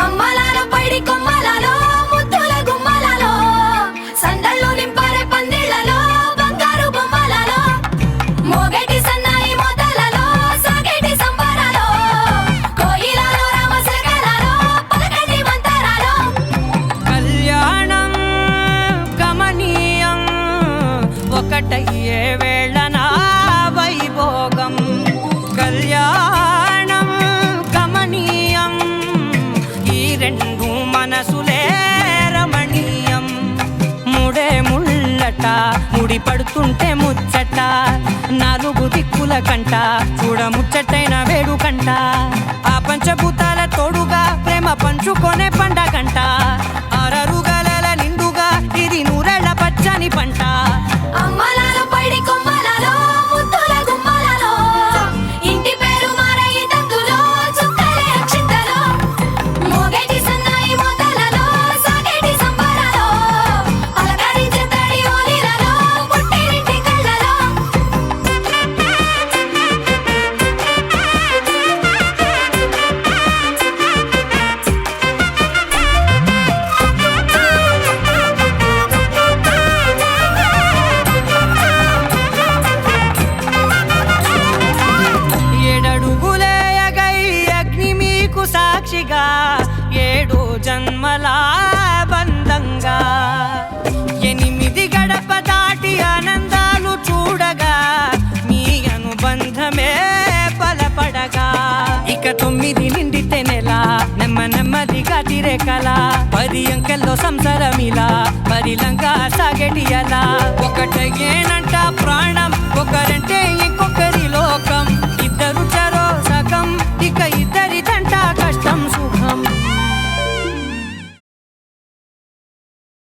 అమ్మలాలో పైడి కొమ్మలలో ముద్దుల గుమ్మలలో సందళ్ళు నింపారే పందిళ్లలో బంగారు బొమ్మలలో మోగేటి సన్నాయి మోతలలో సాగేటి సంబరాలో కోయిలలో రామశకలలో పలకటి మంతరాలో కళ్యాణం గమనీయం ఒకటయ్యే వేళన వైభోగం కళ్యాణం గమనీయం ఈ రెండు మనసులే రమణీయం ముడే ముళ్ళట ముడి పడుతుంటే ముచ్చట నాలుగు దిక్కుల కంట చూడ ముచ్చటైన వేడుకంట ఆ పంచభూతాల తోడుగా ప్రేమ పంచుకొనే పండగంట ఆరరుగల నిండుగా ఇది నూరెళ్ళ పచ్చని పంట అమ్మలాలో పైడి కొమ్మలలో ముద్దుల గుమ్మలలో ఇంటి పేరు మారయి తందులో చుక్కలే అక్షింతలో మోగేటి సన్నాయి మోతలలో సాగేటి సంబరాలో అలకరించే తడి ఓలిలలో పుట్టినింటి కళ్ళలో ఏడడుగులేయగై అగ్ని మీకు సాక్షిగా ఏడు జన్మల బంధంగా ఎనిమిది గడప దాటి ఆనందాలు చూడగా మీ అనుబంధమే బలపడగా ఇక 9 నిండితే నెల నెమ్మదిగా తిరే కల 10 అంకెల్లో సంసారమిలా పరిలంగా సాగేటి అలా ఒకటేనంట ప్రాణం ఒకరంటే ఇంకో